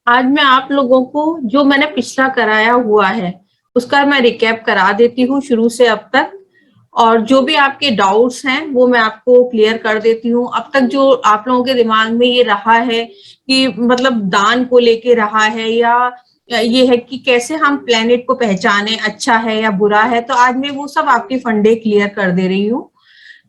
आज मैं आप लोगों को जो मैंने पिछला कराया हुआ है उसका मैं रिकैप करा देती हूँ शुरू से अब तक। और जो भी आपके डाउट्स हैं वो मैं आपको क्लियर कर देती हूँ। अब तक जो आप लोगों के दिमाग में ये रहा है कि मतलब दान को लेके रहा है या ये है कि कैसे हम प्लेनेट को पहचाने, अच्छा है या बुरा है, तो आज मैं वो सब आपके फंडे क्लियर कर दे रही हूँ।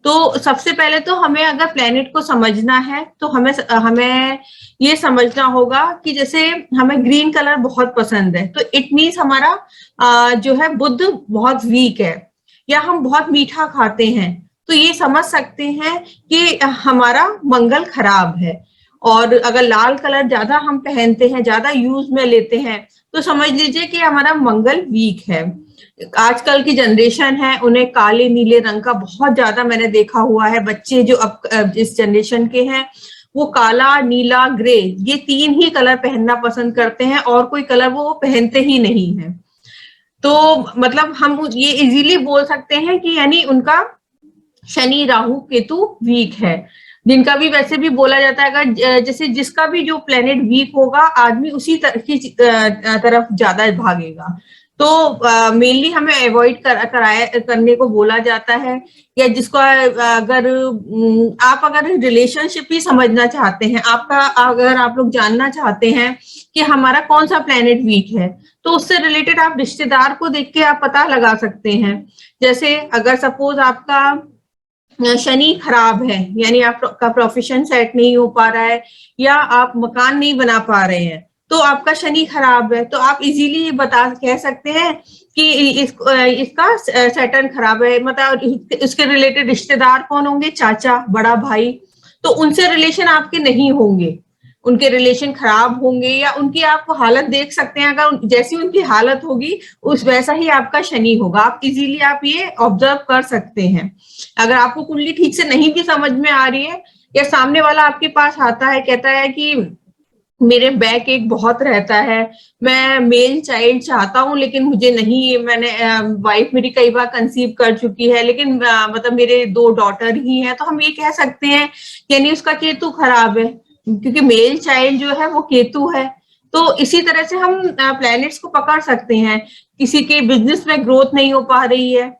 तो सबसे पहले तो हमें अगर प्लेनेट को समझना है तो हमें हमें ये समझना होगा कि जैसे हमें ग्रीन कलर बहुत पसंद है, तो इट मीन्स हमारा जो है बुध बहुत वीक है, या हम बहुत मीठा खाते हैं तो ये समझ सकते हैं कि हमारा मंगल खराब है। और अगर लाल कलर ज्यादा हम पहनते हैं, ज्यादा यूज में लेते हैं, तो समझ लीजिए कि हमारा मंगल वीक है। आजकल की जनरेशन है उन्हें काले नीले रंग का बहुत ज्यादा मैंने देखा हुआ है। बच्चे जो अब इस जनरेशन के हैं वो काला, नीला, ग्रे, ये तीन ही कलर पहनना पसंद करते हैं और कोई कलर वो पहनते ही नहीं है। तो मतलब हम ये इजीली बोल सकते हैं कि यानी उनका शनि राहु केतु वीक है। जिनका भी वैसे भी बोला जाता है अगर जैसे जिसका भी जो प्लेनेट वीक होगा आदमी उसी तरफ ज्यादा भागेगा। तो मेनली हमें अवॉइड करने को बोला जाता है। या जिसको अगर आप अगर रिलेशनशिप ही समझना चाहते हैं, आपका अगर आप लोग जानना चाहते हैं कि हमारा कौन सा प्लेनेट वीक है, तो उससे रिलेटेड आप रिश्तेदार को देख के आप पता लगा सकते हैं। जैसे अगर सपोज आपका शनि खराब है, यानी आपका प्रोफेशन सेट नहीं हो पा रहा है या आप मकान नहीं बना पा रहे हैं, तो आपका शनि खराब है। तो आप इजीली कह सकते हैं कि इसका सैटर्न खराब है। मतलब इसके रिलेटेड रिश्तेदार कौन होंगे? चाचा, बड़ा भाई। तो उनसे रिलेशन आपके नहीं होंगे, उनके रिलेशन खराब होंगे, या उनकी आप हालत देख सकते हैं। अगर जैसी उनकी हालत होगी उस वैसा ही आपका शनि होगा। आप इजीली आप ये ऑब्जर्व कर सकते हैं। अगर आपको कुंडली ठीक से नहीं भी समझ में आ रही है, या सामने वाला आपके पास आता है कहता है कि मेरे बैक एक बहुत रहता है, मैं मेल चाइल्ड चाहता हूँ लेकिन मुझे नहीं, मैंने वाइफ मेरी कई बार कंसीव कर चुकी है लेकिन मतलब मेरे दो डॉटर ही हैं, तो हम ये कह सकते हैं यानी उसका केतु खराब है, क्योंकि मेल चाइल्ड जो है वो केतु है। तो इसी तरह से हम प्लैनेट्स को पकड़ सकते हैं। किसी के बिजनेस में ग्रोथ नहीं हो पा रही है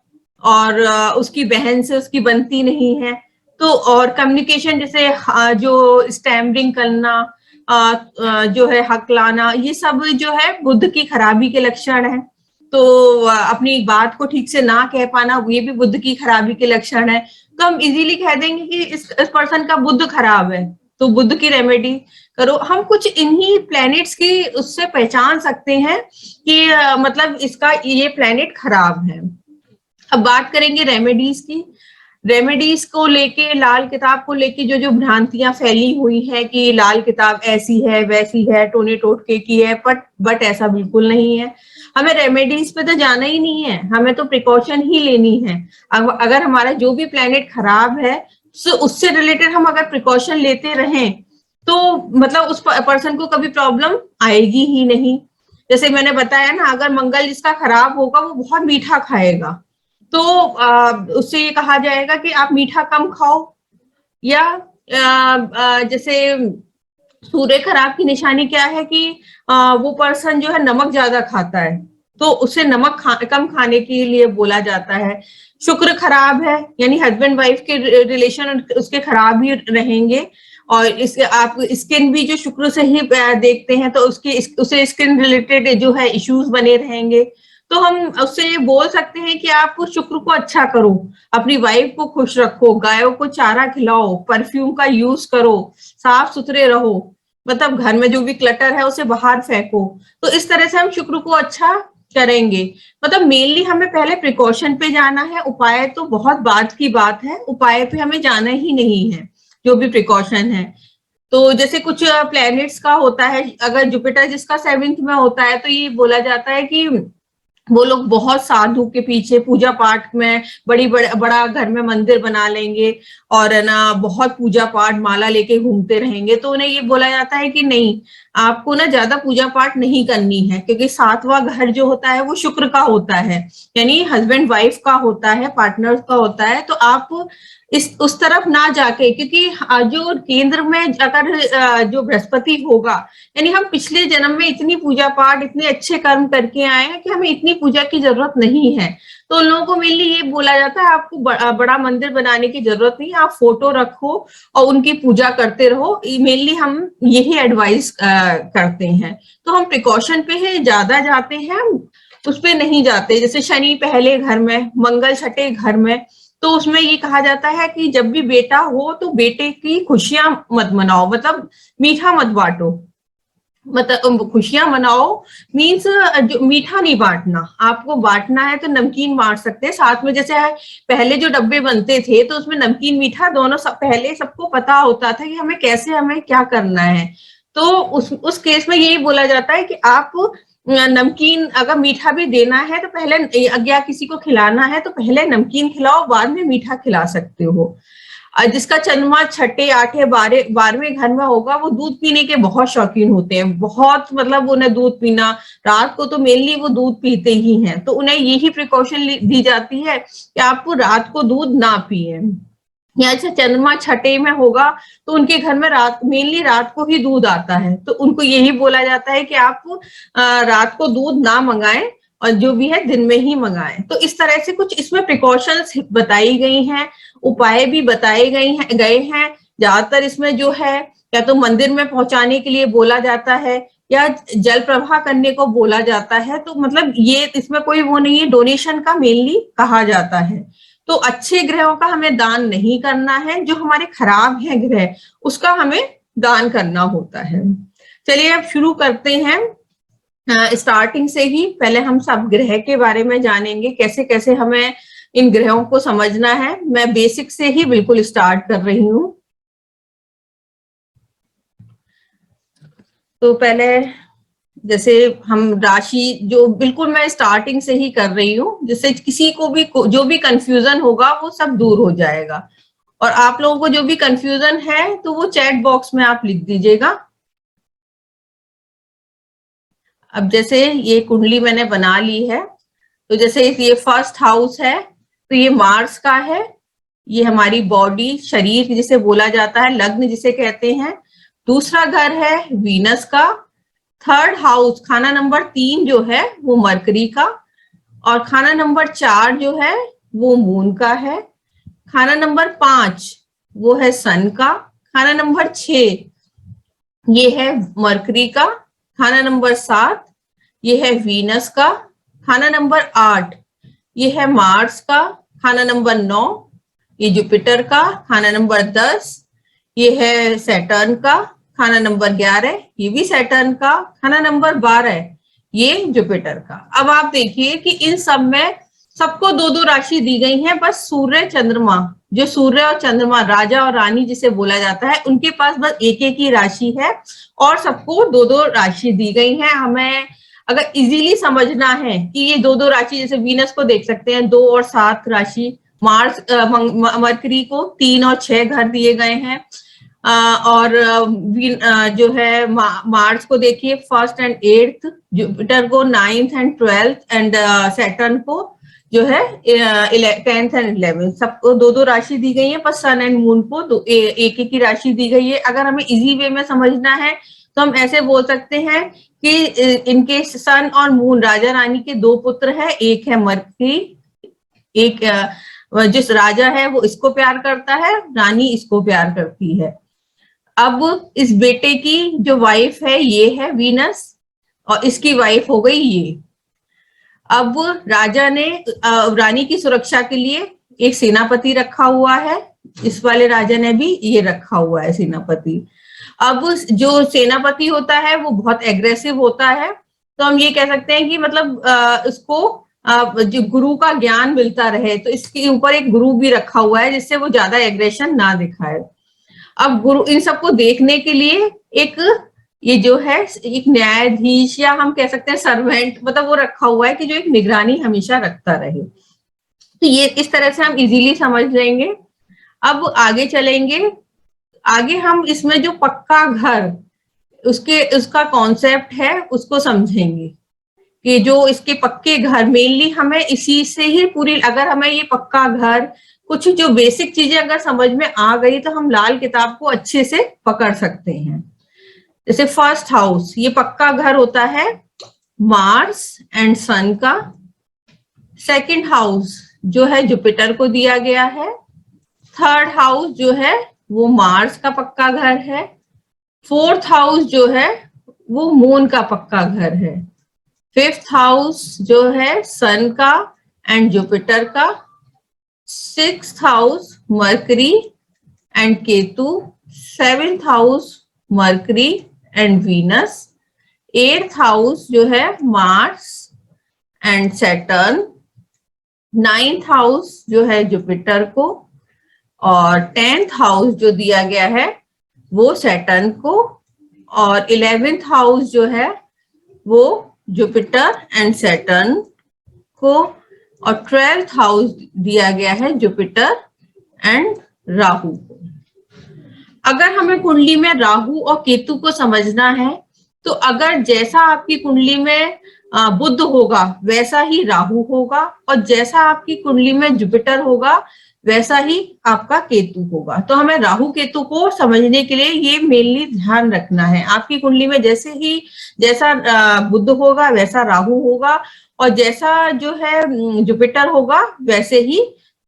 और उसकी बहन से उसकी बनती नहीं है, तो और कम्युनिकेशन जैसे जो स्टैमरिंग करना, जो है हक लाना, ये सब जो है बुध की खराबी के लक्षण है। तो अपनी बात को ठीक से ना कह पाना, ये भी बुध की खराबी के लक्षण है। तो हम इजीली कह देंगे कि इस पर्सन का बुध खराब है, तो बुध की रेमेडी करो। हम कुछ इन्हीं प्लैनेट्स की उससे पहचान सकते हैं कि मतलब इसका ये प्लैनेट खराब है। अब बात करेंगे रेमेडीज की। रेमेडीज को लेके, लाल किताब को लेके जो जो भ्रांतियां फैली हुई है कि लाल किताब ऐसी है वैसी है, टोने टोटके की है, बट ऐसा बिल्कुल नहीं है। हमें रेमेडीज पे तो जाना ही नहीं है, हमें तो प्रिकॉशन ही लेनी है। अगर हमारा जो भी प्लेनेट खराब है उससे रिलेटेड हम अगर प्रिकॉशन लेते रहें तो मतलब उस पर्सन को कभी प्रॉब्लम आएगी ही नहीं। जैसे मैंने बताया ना, अगर मंगल जिसका खराब होगा वो बहुत मीठा खाएगा, तो उससे ये कहा जाएगा कि आप मीठा कम खाओ। या जैसे सूर्य खराब की निशानी क्या है कि वो पर्सन जो है नमक ज्यादा खाता है, तो उसे नमक कम खाने के लिए बोला जाता है। शुक्र खराब है यानी हस्बैंड वाइफ के रिलेशन उसके खराब ही रहेंगे। और इसके आप स्किन भी जो शुक्र से ही देखते हैं, तो उसे स्किन रिलेटेड जो है इश्यूज बने रहेंगे। तो हम उससे ये बोल सकते हैं कि आप शुक्र को अच्छा करो, अपनी वाइफ को खुश रखो, गायों को चारा खिलाओ, परफ्यूम का यूज करो, साफ सुथरे रहो, मतलब घर में जो भी क्लटर है उसे बाहर फेंको। तो इस तरह से हम शुक्र को अच्छा करेंगे। मतलब मेनली हमें पहले प्रिकॉशन पे जाना है, उपाय तो बहुत बाद की बात है, उपाय पे हमें जाना ही नहीं है, जो भी प्रिकॉशन है। तो जैसे कुछ प्लैनेट्स का होता है, अगर जुपिटर जिसका 7th में होता है तो ये बोला जाता है कि वो लोग बहुत साधु के पीछे पूजा पाठ में बड़ा घर में मंदिर बना लेंगे और है ना बहुत पूजा पाठ माला लेके घूमते रहेंगे। तो उन्हें ये बोला जाता है कि नहीं, आपको ना ज्यादा पूजा पाठ नहीं करनी है, क्योंकि 7वां घर जो होता है वो शुक्र का होता है, यानी हस्बैंड वाइफ का होता है, पार्टनर का होता है। तो आप इस उस तरफ ना जाके, क्योंकि जो केंद्र में अगर जो बृहस्पति होगा, यानी हम पिछले जन्म में इतनी पूजा पाठ, इतने अच्छे कर्म करके आए हैं कि हमें इतनी पूजा की जरूरत नहीं है। तो उन लोगों को मेनली ये बोला जाता है आपको बड़ा मंदिर बनाने की जरूरत नहीं, आप फोटो रखो और उनकी पूजा करते रहो। मेनली हम यही एडवाइस करते हैं। तो हम प्रिकॉशन पे है ज्यादा जाते हैं, उस पे नहीं जाते। जैसे शनि पहले घर में, मंगल छठे घर में, तो उसमें ये कहा जाता है कि जब भी बेटा हो तो बेटे की खुशियां मत मनाओ, मतलब मीठा मत बांटो, मतलब खुशियां मनाओ मीन्स जो मीठा नहीं बांटना, आपको बांटना है तो नमकीन बांट सकते हैं साथ में। जैसे पहले जो डब्बे बनते थे तो उसमें नमकीन मीठा दोनों पहले सबको पता होता था कि हमें कैसे, हमें क्या करना है। तो उस केस में यही बोला जाता है कि आप नमकीन, अगर मीठा भी देना है तो पहले, या किसी को खिलाना है तो पहले नमकीन खिलाओ, बाद में मीठा खिला सकते हो। जिसका चंद्रमा छठे आठे बारहवें घर में होगा वो दूध पीने के बहुत शौकीन होते हैं, बहुत, मतलब उन्हें दूध पीना, रात को तो मेनली वो दूध पीते ही हैं। तो उन्हें यही प्रिकॉशन दी जाती है कि आपको रात को दूध ना पिए। या अच्छा चंद्रमा छठे में होगा तो उनके घर में मेनली रात को ही दूध आता है, तो उनको यही बोला जाता है कि आप रात को दूध ना मंगाएं और जो भी है दिन में ही मंगाएं। तो इस तरह से कुछ इसमें प्रिकॉशंस बताई गई हैं, उपाय भी बताए गए हैं। ज्यादातर इसमें जो है या तो मंदिर में पहुंचाने के लिए बोला जाता है या जल प्रवाह करने को बोला जाता है। तो मतलब ये इसमें कोई वो नहीं है, डोनेशन का मेनली कहा जाता है। तो अच्छे ग्रहों का हमें दान नहीं करना है, जो हमारे खराब हैं ग्रह उसका हमें दान करना होता है। चलिए अब शुरू करते हैं। स्टार्टिंग से ही पहले हम सब ग्रह के बारे में जानेंगे, कैसे कैसे हमें इन ग्रहों को समझना है। मैं बेसिक से ही बिल्कुल स्टार्ट कर रही हूं। तो पहले जैसे हम राशि, जो बिल्कुल मैं स्टार्टिंग से ही कर रही हूँ, जिससे किसी को भी जो भी कंफ्यूजन होगा वो सब दूर हो जाएगा। और आप लोगों को जो भी कंफ्यूजन है तो वो चैट बॉक्स में आप लिख दीजिएगा। अब जैसे ये कुंडली मैंने बना ली है, तो जैसे ये फर्स्ट हाउस है तो ये मार्स का है, ये हमारी बॉडी, शरीर जिसे बोला जाता है, लग्न जिसे कहते हैं। दूसरा घर है वीनस का। थर्ड हाउस, खाना नंबर 3 जो है वो मरकरी का, और खाना नंबर 4 जो है वो मून का है। खाना नंबर 5 वो है सन का। खाना नंबर 6 ये है मरकरी का। खाना नंबर 7 ये है वीनस का। खाना नंबर 8 ये है मार्स का। खाना नंबर 9 ये जुपिटर का। खाना नंबर 10 ये है सैटर्न का। खाना नंबर 11 ये भी सैटर्न का। खाना नंबर 12 ये जुपिटर का। अब आप देखिए कि इन सब में सबको 2-2 राशि दी गई है, बस सूर्य चंद्रमा, जो सूर्य और चंद्रमा राजा और रानी जिसे बोला जाता है, उनके पास बस एक एक ही राशि है और सबको 2-2 राशि दी गई है। हमें अगर इजीली समझना है कि ये 2-2 राशि, जैसे वीनस को देख सकते हैं 2 और 7 राशि, मार्स मरकरी को 3 और 6 घर दिए गए हैं, और जो है मार्स को देखिए 1st and 8th, जुपिटर को 9th and 12th, and Saturn को जो है 10th and 11th। सबको 2-2 राशि दी गई है, पर सन एंड मून को एक एक ही राशि दी गई है। अगर हमें इजी वे में समझना है तो हम ऐसे बोल सकते हैं कि इनके सन और मून, राजा रानी के 2 पुत्र है, एक है मरकरी, एक जिस राजा है वो इसको प्यार करता है, रानी इसको प्यार करती है। अब इस बेटे की जो वाइफ है ये है वीनस, और इसकी वाइफ हो गई ये। अब राजा ने रानी की सुरक्षा के लिए एक सेनापति रखा हुआ है, इस वाले राजा ने भी ये रखा हुआ है सेनापति। अब जो सेनापति होता है वो बहुत एग्रेसिव होता है, तो हम ये कह सकते हैं कि मतलब उसको जो गुरु का ज्ञान मिलता रहे, तो इसके ऊपर एक गुरु भी रखा हुआ है जिससे वो ज्यादा एग्रेशन ना दिखाए। अब गुरु इन सबको देखने के लिए एक ये जो है एक न्यायाधीश, या हम कह सकते हैं सर्वेंट, मतलब वो रखा हुआ है कि जो एक निगरानी हमेशा रखता रहे। तो ये इस तरह से हम इजीली समझ लेंगे। अब आगे चलेंगे, आगे हम इसमें जो पक्का घर उसका कॉन्सेप्ट है उसको समझेंगे कि जो इसके पक्के घर, मेनली हमें इसी से ही पूरी, अगर हमें ये पक्का घर कुछ जो बेसिक चीजें अगर समझ में आ गई तो हम लाल किताब को अच्छे से पकड़ सकते हैं। जैसे फर्स्ट हाउस, ये पक्का घर होता है मार्स एंड सन का। सेकंड हाउस जो है जुपिटर को दिया गया है। थर्ड हाउस जो है वो मार्स का पक्का घर है। फोर्थ हाउस जो है वो मून का पक्का घर है। फिफ्थ हाउस जो है सन का एंड जुपिटर का। Sixth house mercury and Ketu. Seventh house mercury and Venus. Eighth house जो है Mars and Saturn. Ninth house जो है जुपिटर को, और 10th हाउस जो दिया गया है वो सैटर्न को, और 11th हाउस जो है वो जुपिटर एंड सैटर्न को, और 12th हाउस दिया गया है जुपिटर एंड राहु को। अगर हमें कुंडली में राहु और केतु को समझना है तो अगर जैसा आपकी कुंडली में बुध होगा वैसा ही राहु होगा, और जैसा आपकी कुंडली में जुपिटर होगा वैसा ही आपका केतु होगा। तो हमें राहु केतु को समझने के लिए ये मेनली ध्यान रखना है। आपकी कुंडली में जैसा बुध होगा वैसा राहु होगा, और जैसा जो है जुपिटर होगा वैसे ही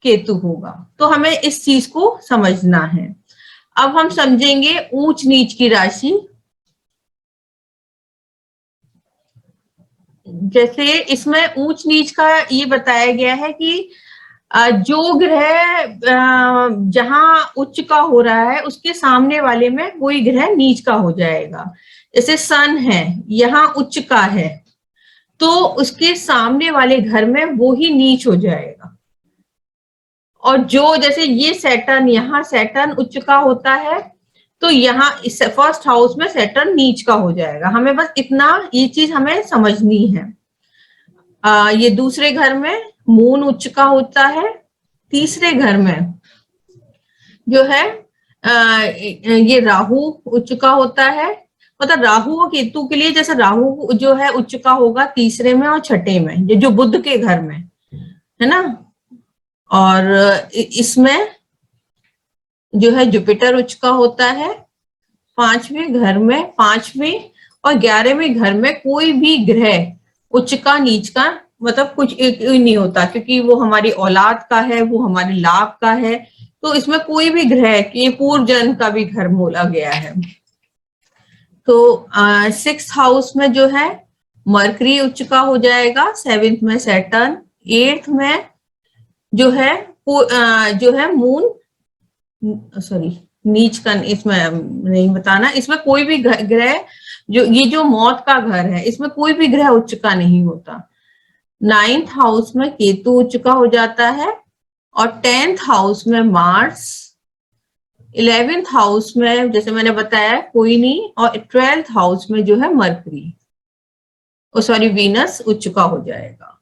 केतु होगा। तो हमें इस चीज को समझना है। अब हम समझेंगे ऊंच नीच की राशि। जैसे इसमें ऊंच नीच का ये बताया गया है कि जो ग्रह जहां उच्च का हो रहा है उसके सामने वाले में वही ग्रह नीच का हो जाएगा। जैसे सन है, यहाँ उच्च का है तो उसके सामने वाले घर में वो ही नीच हो जाएगा। और जो जैसे ये सैटर्न, यहाँ सैटर्न उच्च का होता है तो यहाँ इस फर्स्ट हाउस में सैटर्न नीच का हो जाएगा। हमें बस इतना ये चीज हमें समझनी है। ये दूसरे घर में मून उच्च का होता है। तीसरे घर में जो है ये राहु उच्च का होता है। मतलब राहु और केतु के लिए जैसे राहु जो है उच्च का होगा तीसरे में और छठे में, जो बुध के घर में है ना। और इसमें जो है जुपिटर उच्च का होता है पांचवें घर में। पांचवें और 11वें घर में कोई भी ग्रह उच्च का नीच का मतलब कुछ एक नहीं होता, क्योंकि वो हमारी औलाद का है, वो हमारे लाभ का है। तो इसमें कोई भी ग्रह कि पूर्व जन्म का भी घर बोला गया है। तो 6th हाउस में जो है मरकरी उच्च का हो जाएगा। 7th में सैटर्न। 8th में जो है मून, सॉरी नीच का इसमें नहीं बताना। इसमें कोई भी ग्रह जो मौत का घर है इसमें कोई भी ग्रह उच्च का नहीं होता। 9th हाउस में केतु उच्च का हो जाता है, और 10th हाउस में मार्स। 11th हाउस में जैसे मैंने बताया कोई नहीं, और 12th हाउस में जो है मरकरी वीनस उच्च का हो जाएगा।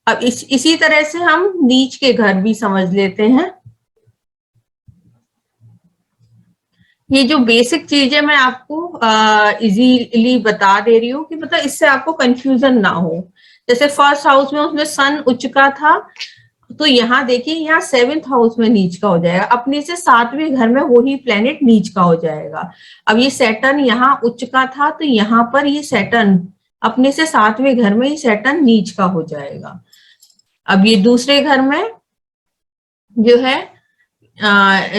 अब इसी तरह से हम नीच के घर भी समझ लेते हैं। ये जो बेसिक चीजें मैं आपको इजीली बता दे रही हूँ कि मतलब इससे आपको कंफ्यूजन ना हो। जैसे फर्स्ट हाउस में उसमें सन उच्च का था, तो यहाँ देखिए यहाँ 7th हाउस में नीच का हो जाएगा। अपने से 7वें घर में वही प्लेनेट नीच का हो जाएगा। अब ये सैटर्न यहाँ उच्च का था तो यहाँ पर ये सैटर्न अपने से 7वें घर में ही सैटर्न नीच का हो जाएगा। अब ये दूसरे घर में जो है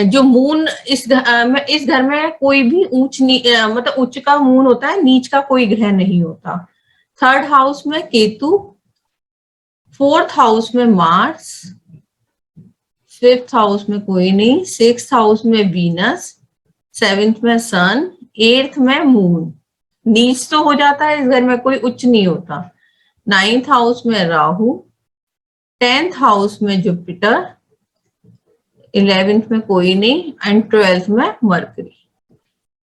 जो मून इस घर में कोई भी मतलब उच्च का मून होता है, नीच का कोई ग्रह नहीं होता। 3rd हाउस में केतु। 4th हाउस में मार्स। 5th हाउस में कोई नहीं। 6th हाउस में वीनस। 7th में सन। 8th में मून। नीच तो हो जाता है इस घर में, कोई उच्च नहीं होता। 9th हाउस में राहु। 10th हाउस में जुपिटर। 11th में कोई नहीं, एंड 12th में मरकरी।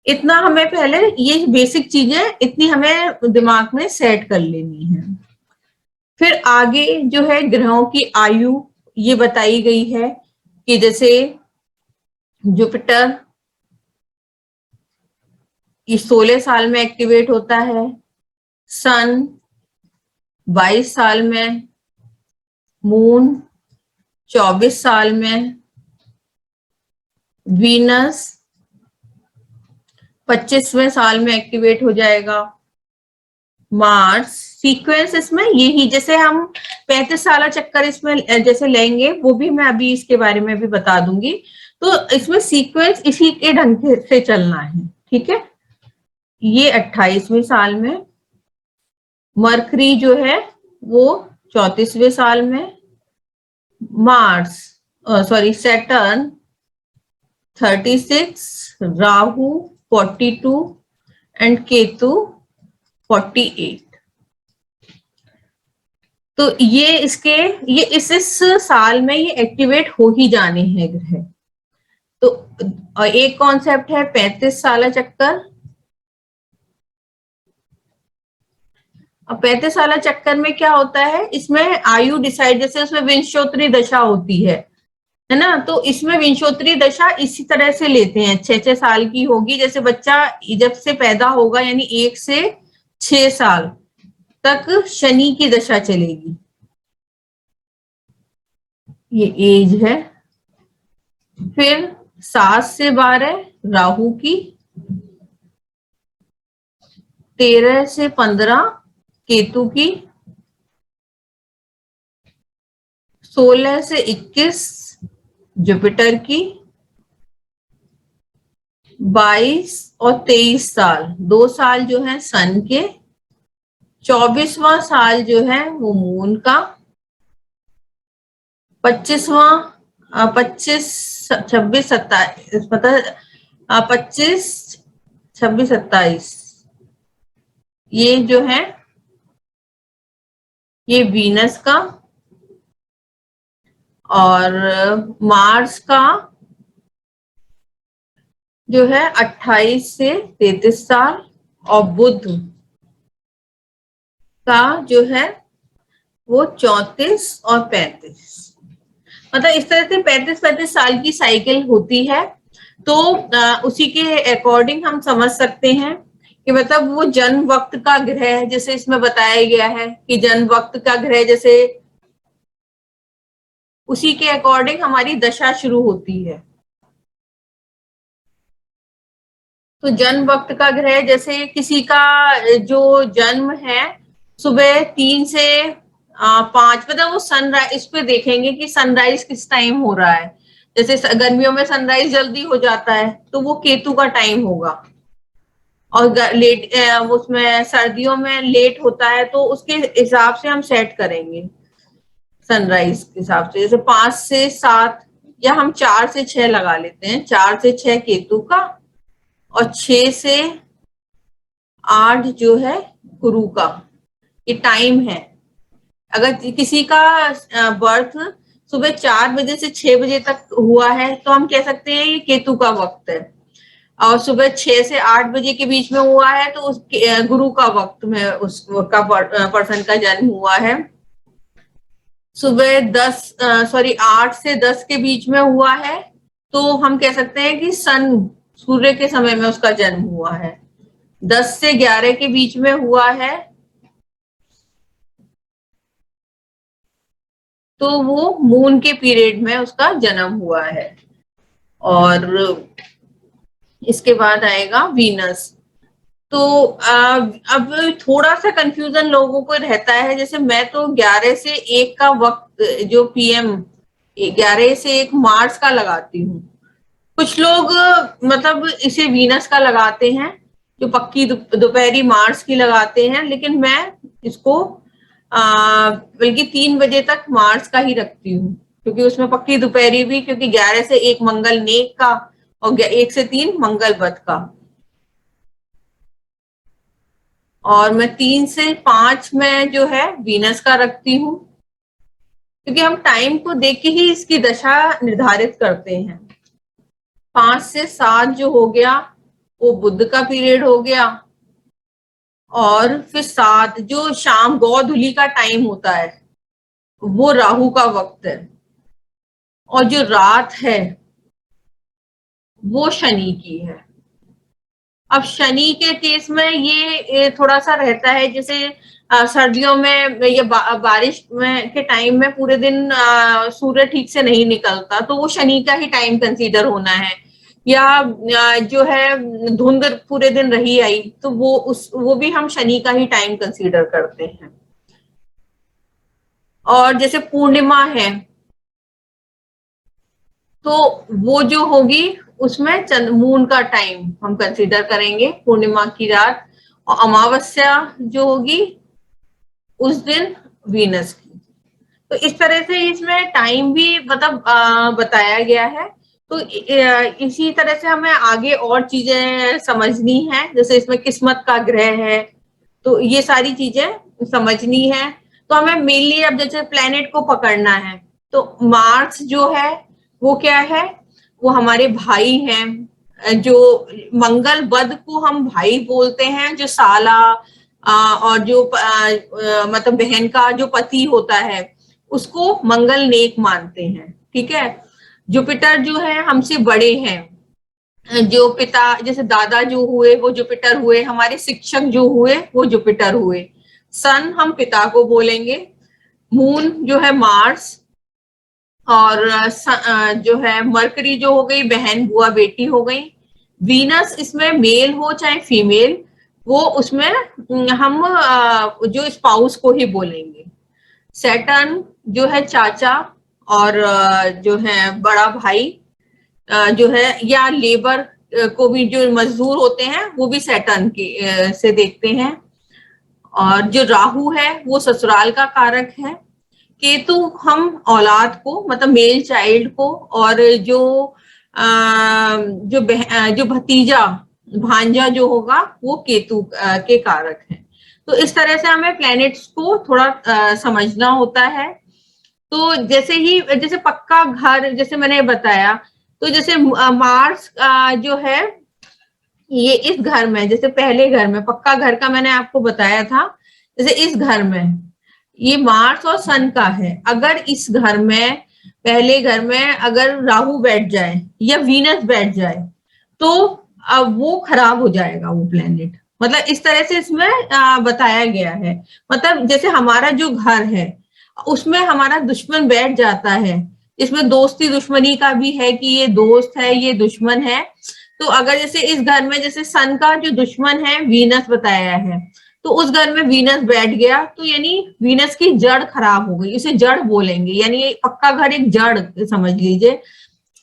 इतना हमें पहले ये बेसिक चीजें इतनी हमें दिमाग में सेट कर लेनी है। फिर आगे जो है ग्रहों की आयु ये बताई गई है कि जैसे जुपिटर ये 16 साल में एक्टिवेट होता है। सन 22 साल में। मून 24 साल में। वीनस 25वें साल में एक्टिवेट हो जाएगा। मार्स सीक्वेंस इसमें यही, जैसे हम 35 साल चक्कर इसमें जैसे लेंगे, वो भी मैं अभी इसके बारे में भी बता दूंगी। तो इसमें सीक्वेंस इसी के ढंग से चलना है, ठीक है। ये 28वें साल में, मरकरी जो है वो 34वें साल में, Mars Saturn 36, Rahu 42 and Ketu 48। तो ये इस साल में ये एक्टिवेट हो ही जाने हैं ग्रह। तो एक कॉन्सेप्ट है 35 साल चक्कर। अब 35 साल चक्कर में क्या होता है, इसमें आयु डिसाइड, जैसे उसमें विंशोत्तरी दशा होती है ना, तो इसमें विंशोत्तरी दशा इसी तरह से लेते हैं, 6-6 साल की होगी। जैसे बच्चा जब से पैदा होगा यानी 1 से 6 साल तक शनि की दशा चलेगी, ये एज है। फिर 7 से 12 राहु की, 13 से 15 केतु की, 16 से 21 जुपिटर की, 22 और 23 साल, 2 साल जो है सन के, 24वां साल जो है वो मून का, 25वां 25 26 27 25 26 27 ये जो है ये वीनस का, और मार्स का जो है 28 से 33 साल, और बुध का जो है वो 34 और 35। मतलब इस तरह से 35-35 साल की साइकिल होती है। तो उसी के अकॉर्डिंग हम समझ सकते हैं कि मतलब वो जन्म वक्त का ग्रह, जैसे इसमें बताया गया है कि जन्म वक्त का ग्रह, जैसे उसी के अकॉर्डिंग हमारी दशा शुरू होती है। तो जन्म वक्त का ग्रह, जैसे किसी का जो जन्म है सुबह 3 से 5, मतलब वो सनराइज, इस पे देखेंगे कि सनराइज किस टाइम हो रहा है। जैसे गर्मियों में सनराइज जल्दी हो जाता है तो वो केतु का टाइम होगा, और लेट उसमें सर्दियों में लेट होता है, तो उसके हिसाब से हम सेट करेंगे सनराइज के हिसाब से। जैसे 5 से 7 या हम 4 से 6 लगा लेते हैं, 4 से 6 केतु का, और 6 से 8 जो है गुरु का, ये टाइम है। अगर किसी का बर्थ सुबह 4 बजे से 6 बजे तक हुआ है तो हम कह सकते हैं ये केतु का वक्त है, और सुबह 6 से 8 बजे के बीच में हुआ है तो उस गुरु का वक्त में उसका पर्सन का जन्म हुआ है। सुबह 8 से 10 के बीच में हुआ है तो हम कह सकते हैं कि सूर्य के समय में उसका जन्म हुआ है। 10 से 11 के बीच में हुआ है तो वो मून के पीरियड में उसका जन्म हुआ है। और इसके बाद आएगा वीनस। तो अब थोड़ा सा कंफ्यूजन लोगों को रहता है, जैसे मैं तो 11 से 1 का वक्त जो पीएम 11 से 1 मार्च का लगाती हूँ। कुछ लोग मतलब इसे वीनस का लगाते हैं, जो पक्की दोपहरी मार्च की लगाते हैं, लेकिन मैं इसको बल्कि 3 बजे तक मार्च का ही रखती हूँ, क्योंकि उसमें पक्की दोपहरी भी, क्योंकि 11 से 1 मंगल नेक का और 1 से 3 मंगल बुध का, और मैं 3 से 5 में जो है वीनस का रखती हूँ, क्योंकि हम टाइम को देख के ही इसकी दशा निर्धारित करते हैं। 5 से 7 जो हो गया वो बुध का पीरियड हो गया, और फिर 7 जो शाम गौधुली का टाइम होता है वो राहु का वक्त है, और जो रात है वो शनि की है। अब शनि के केस में ये थोड़ा सा रहता है, जैसे सर्दियों में या बारिश में के टाइम में पूरे दिन सूर्य ठीक से नहीं निकलता, तो वो शनि का ही टाइम कंसीडर होना है। या जो है धुंध पूरे दिन रही आई, तो वो भी हम शनि का ही टाइम कंसीडर करते हैं। और जैसे पूर्णिमा है तो वो जो होगी उसमें मून का टाइम हम कंसीडर करेंगे, पूर्णिमा की रात। और अमावस्या जो होगी उस दिन वीनस की। तो इस तरह से इसमें टाइम भी मतलब बताया गया है। तो इसी तरह से हमें आगे और चीजें समझनी है, जैसे इसमें किस्मत का ग्रह है, तो ये सारी चीजें समझनी है। तो हमें मेनली अब जैसे प्लेनेट को पकड़ना है, तो मार्स जो है वो क्या है, वो हमारे भाई हैं। जो मंगल बुध को हम भाई बोलते हैं, जो साला और जो मतलब बहन का जो पति होता है उसको मंगल नेक मानते हैं, ठीक है। जुपिटर जो है हमसे बड़े हैं, जो पिता जैसे दादा जो हुए वो जुपिटर हुए, हमारे शिक्षक जो हुए वो जुपिटर हुए। सन हम पिता को बोलेंगे, मून जो है मार्स, और जो है मरकरी जो हो गई बहन बुआ बेटी हो गई। वीनस इसमें मेल हो चाहे फीमेल, वो उसमें हम जो स्पाउस को ही बोलेंगे। सैटर्न जो है चाचा और जो है बड़ा भाई जो है, या लेबर को भी जो मजदूर होते हैं वो भी सैटर्न के से देखते हैं। और जो राहु है वो ससुराल का कारक है। केतु हम औलाद को मतलब मेल चाइल्ड को, और जो जो भतीजा भांजा जो होगा वो केतु के कारक है। तो इस तरह से हमें प्लैनेट्स को थोड़ा समझना होता है। तो जैसे पक्का घर जैसे मैंने बताया, तो जैसे मार्स जो है ये इस घर में, जैसे पहले घर में पक्का घर का मैंने आपको बताया था, जैसे इस घर में ये मार्स और सन का है। अगर इस घर में पहले घर में अगर राहु बैठ जाए या वीनस बैठ जाए तो अब वो खराब हो जाएगा वो प्लेनेट। मतलब इस तरह से इसमें बताया गया है। मतलब जैसे हमारा जो घर है उसमें हमारा दुश्मन बैठ जाता है, इसमें दोस्ती दुश्मनी का भी है कि ये दोस्त है ये दुश्मन है। तो अगर जैसे इस घर में जैसे सन का जो दुश्मन है वीनस बताया है, तो उस घर में वीनस बैठ गया तो यानी वीनस की जड़ खराब हो गई, इसे जड़ बोलेंगे, यानी पक्का घर एक जड़ समझ लीजिए।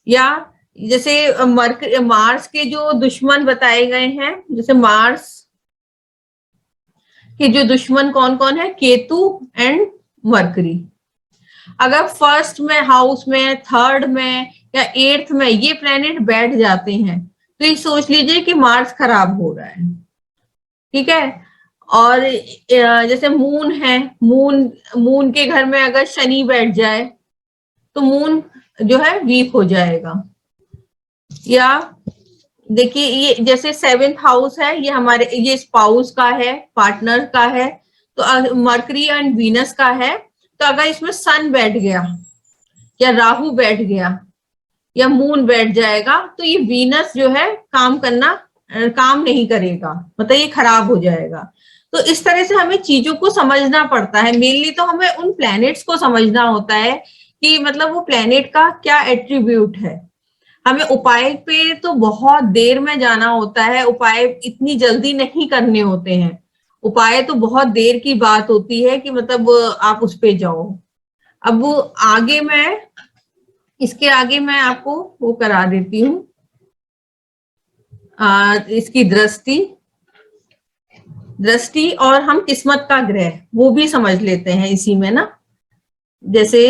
या जैसे मार्स के जो दुश्मन बताए गए हैं, जैसे मार्स के जो दुश्मन कौन कौन है, केतु एंड मरकरी। अगर फर्स्ट में हाउस में, थर्ड में या एट्थ में ये प्लेनेट बैठ जाते हैं तो ये सोच लीजिए कि मार्स खराब हो रहा है, ठीक है। और जैसे मून है, मून के घर में अगर शनि बैठ जाए तो मून जो है वीक हो जाएगा। या देखिए ये जैसे सेवेंथ हाउस है, ये हमारे ये स्पाउस का है, पार्टनर का है, तो मरकरी एंड वीनस का है। तो अगर इसमें सन बैठ गया या राहु बैठ गया या मून बैठ जाएगा तो ये वीनस जो है काम नहीं करेगा, मतलब ये खराब हो जाएगा। तो इस तरह से हमें चीजों को समझना पड़ता है। मेनली तो हमें उन प्लैनेट्स को समझना होता है कि मतलब वो प्लैनेट का क्या एट्रीब्यूट है। हमें उपाय पे तो बहुत देर में जाना होता है, उपाय इतनी जल्दी नहीं करने होते हैं। उपाय तो बहुत देर की बात होती है कि मतलब आप उस पे जाओ। अब आगे मैं इसके आगे मैं आपको वो करा देती हूँ, इसकी दृष्टि और हम किस्मत का ग्रह वो भी समझ लेते हैं इसी में ना। जैसे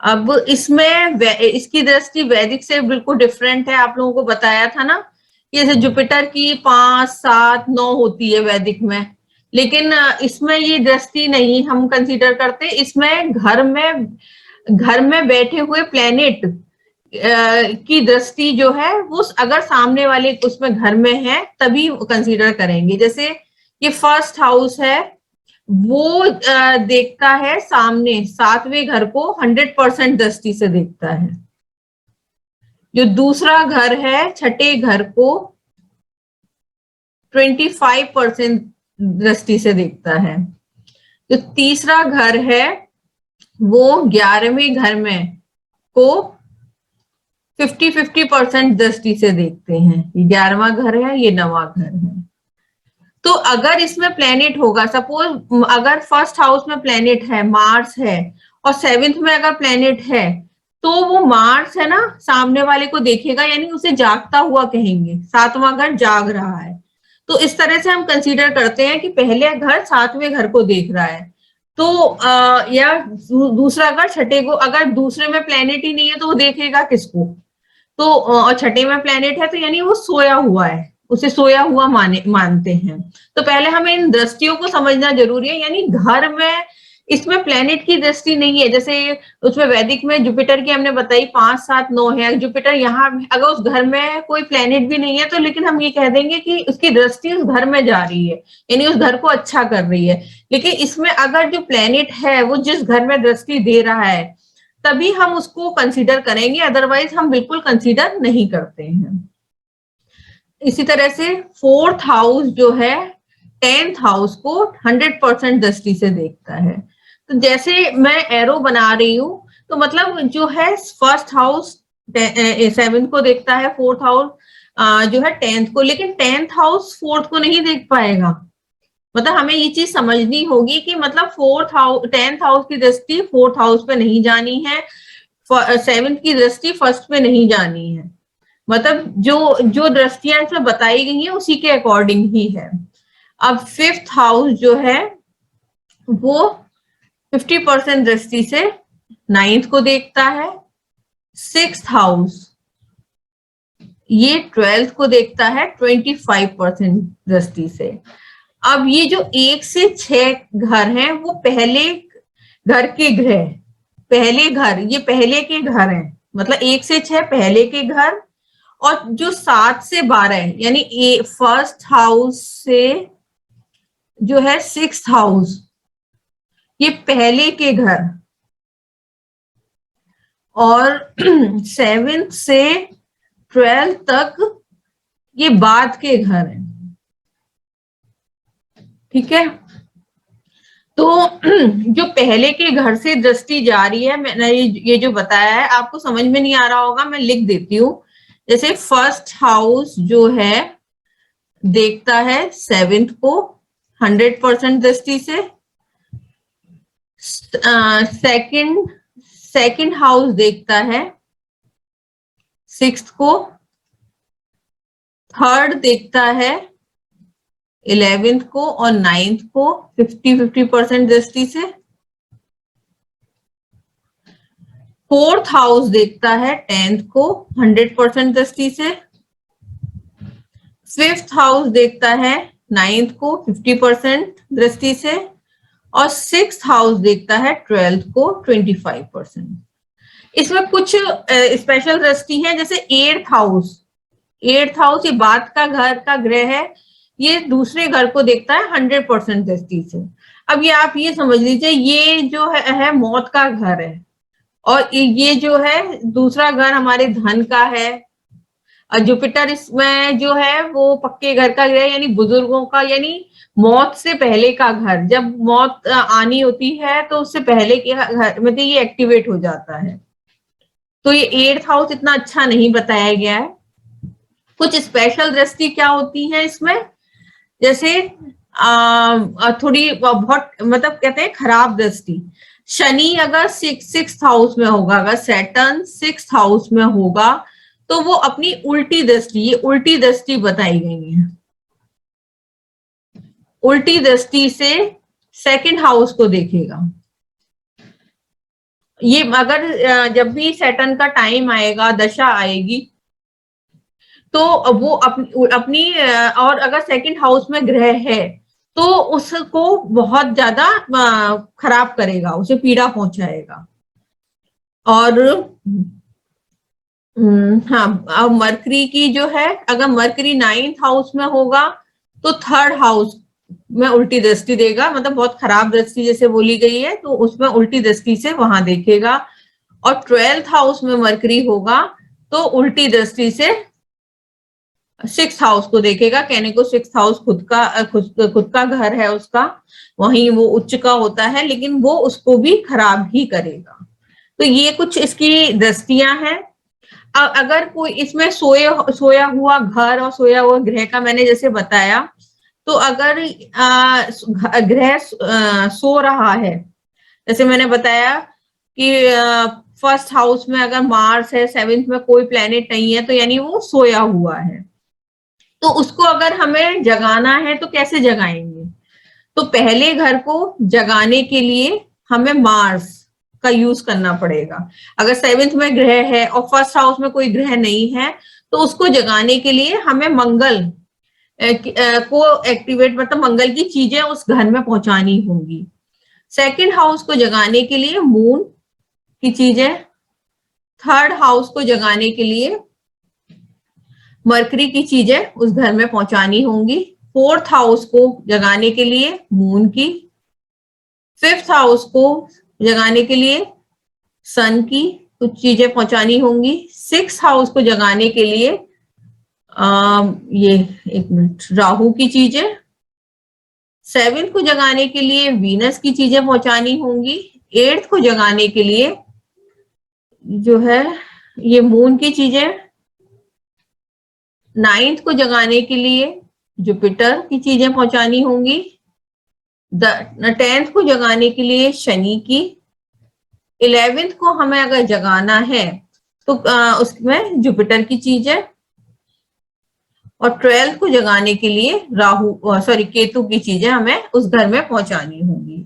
अब इसमें इसकी दृष्टि वैदिक से बिल्कुल डिफरेंट है। आप लोगों को बताया था ना कि जैसे जुपिटर की 5, 7, 9 होती है वैदिक में, लेकिन इसमें ये दृष्टि नहीं हम कंसीडर करते। इसमें घर में बैठे हुए प्लेनेट की दृष्टि जो है वो अगर सामने वाले उसमें घर में है तभी कंसीडर करेंगे। जैसे ये फर्स्ट हाउस है, वो देखता है सामने 7वें घर को 100% दृष्टि से देखता है। जो दूसरा घर है छठे घर को 25% दृष्टि से देखता है। जो तीसरा घर है वो 11वें घर में को 50-50% दृष्टि से देखते हैं। ये 11वां घर है, ये 9वां घर है। तो अगर इसमें प्लेनेट होगा, सपोज अगर फर्स्ट हाउस में प्लेनेट है, मार्स है, और 7th में अगर प्लेनेट है, तो वो मार्स है ना सामने वाले को देखेगा, यानी उसे जागता हुआ कहेंगे, 7वां घर जाग रहा है। तो इस तरह से हम कंसीडर करते हैं कि पहले घर 7वें घर को देख रहा है। तो या दूसरा घर छठे को, अगर दूसरे में प्लेनेट ही नहीं है तो वो देखेगा किसको? तो और छठे में प्लेनेट है तो यानी वो सोया हुआ है, उसे सोया हुआ मानते हैं। तो पहले हमें इन दृष्टियों को समझना जरूरी है। यानी घर में इसमें प्लेनेट की दृष्टि नहीं है, जैसे उसमें वैदिक में जुपिटर की हमने बताई 5, 7, 9 है। जुपिटर यहाँ अगर उस घर में कोई प्लेनेट भी नहीं है तो लेकिन हम ये कह देंगे कि उसकी दृष्टि उस घर में जा रही है, यानी उस घर को अच्छा कर रही है। लेकिन इसमें अगर जो प्लेनेट है वो जिस घर में दृष्टि दे रहा है तभी हम उसको कंसीडर करेंगे, अदरवाइज हम बिल्कुल कंसीडर नहीं करते हैं। इसी तरह से 4th हाउस जो है 10th हाउस को 100% दृष्टि से देखता है। तो जैसे मैं एरो बना रही हूं तो मतलब जो है फर्स्ट हाउस 7th को देखता है, 4th हाउस जो है 10th को, लेकिन 10th हाउस 4th को नहीं देख पाएगा। मतलब हमें ये चीज समझनी होगी कि मतलब 10th हाउस की दृष्टि 4th हाउस पे नहीं जानी है, 7th की दृष्टि फर्स्ट पे नहीं जानी है। मतलब जो जो दृष्टियां इसमें बताई गई हैं उसी के अकॉर्डिंग ही है। अब 5th हाउस जो है वो 50% दृष्टि से 9th को देखता है। 6th हाउस ये 12th को देखता है 25% दृष्टि से। अब ये जो 1 से 6 घर हैं वो पहले घर के ग्रह, पहले घर, ये पहले के घर हैं, मतलब 1 से 6 पहले के घर, और जो 7 से 12 यानी फर्स्ट हाउस से जो है 6th हाउस ये पहले के घर, और 7th से 12th तक ये बाद के घर हैं। ठीक है, तो जो पहले के घर से दृष्टि जा रही है, मैंने ये जो बताया है आपको समझ में नहीं आ रहा होगा, मैं लिख देती हूँ। जैसे फर्स्ट हाउस जो है देखता है 7th को 100% दृष्टि से, सेकंड हाउस देखता है 6th को, थर्ड देखता है 11th को, और 9th को 50-50% दृष्टि से। 4th हाउस देखता है 10th को 100% दृष्टि से। 5th हाउस देखता है 9th को 50% दृष्टि से, और 6th हाउस देखता है 12th को 25%। इसमें कुछ स्पेशल दृष्टि है, जैसे 8th हाउस ये बाद का घर का ग्रह है, ये दूसरे घर को देखता है 100% दृष्टि से। अब ये आप ये समझ लीजिए, ये जो है मौत का घर है, और ये जो है दूसरा घर हमारे धन का है। और जुपिटर इसमें जो है वो पक्के घर का ग्रह, यानी बुजुर्गों का, यानी मौत से पहले का घर। जब मौत आनी होती है तो उससे पहले के घर मतलब ये एक्टिवेट हो जाता है। तो ये 8th हाउस इतना अच्छा नहीं बताया गया है। कुछ स्पेशल दृष्टि क्या होती है इसमें, जैसे थोड़ी बहुत मतलब कहते हैं खराब दृष्टि। शनि अगर 6th हाउस में होगा, अगर सैटर्न 6th हाउस में होगा तो वो अपनी उल्टी दृष्टि, ये उल्टी दृष्टि बताई गई है, उल्टी दृष्टि से 2nd हाउस को देखेगा। ये अगर जब भी सैटर्न का टाइम आएगा, दशा आएगी, तो वो अपनी और अगर 2nd हाउस में ग्रह है तो उसको बहुत ज्यादा खराब करेगा, उसे पीड़ा पहुंचाएगा। और हाँ, अब मरकरी की जो है, अगर मरकरी 9th हाउस में होगा तो 3rd हाउस में उल्टी दृष्टि देगा, मतलब बहुत खराब दृष्टि जैसे बोली गई है तो उसमें उल्टी दृष्टि से वहां देखेगा। और 12th हाउस में मरकरी होगा तो उल्टी दृष्टि से 6th हाउस को देखेगा। कहने को 6th हाउस खुद का घर है उसका, वहीं वो उच्च का होता है, लेकिन वो उसको भी खराब ही करेगा। तो ये कुछ इसकी दृष्टियां हैं। अगर कोई इसमें सोया हुआ घर और सोया हुआ ग्रह का मैंने जैसे बताया, तो अगर ग्रह सो रहा है, जैसे मैंने बताया कि फर्स्ट हाउस में अगर मार्स है, सेवेंथ में कोई प्लेनेट नहीं है, तो यानी वो सोया हुआ है। तो उसको अगर हमें जगाना है तो कैसे जगाएंगे? तो पहले घर को जगाने के लिए हमें मार्स का यूज करना पड़ेगा। अगर सेवेंथ में ग्रह है और फर्स्ट हाउस में कोई ग्रह नहीं है, तो उसको जगाने के लिए हमें मंगल को एक्टिवेट, मतलब मंगल की चीजें उस घर में पहुंचानी होंगी। सेकंड हाउस को जगाने के लिए मून की चीजें, थर्ड हाउस को जगाने के लिए मरकरी की चीजें उस घर में पहुंचानी होंगी। फोर्थ हाउस को जगाने के लिए मून की, फिफ्थ हाउस को जगाने के लिए सन की कुछ चीजें पहुंचानी होंगी। सिक्स हाउस को जगाने के लिए ये एक मिनट, राहु की चीजें। सेवेंथ को जगाने के लिए वीनस की चीजें पहुंचानी होंगी। एट्थ को जगाने के लिए जो है ये मून की चीजें। नाइन्थ को जगाने के लिए जुपिटर की चीजें पहुंचानी होंगी। 10th को जगाने के लिए शनि की। 11th को हमें अगर जगाना है तो उसमें जुपिटर की चीजें, और 12th को जगाने के लिए केतु की चीजें हमें उस घर में पहुंचानी होंगी।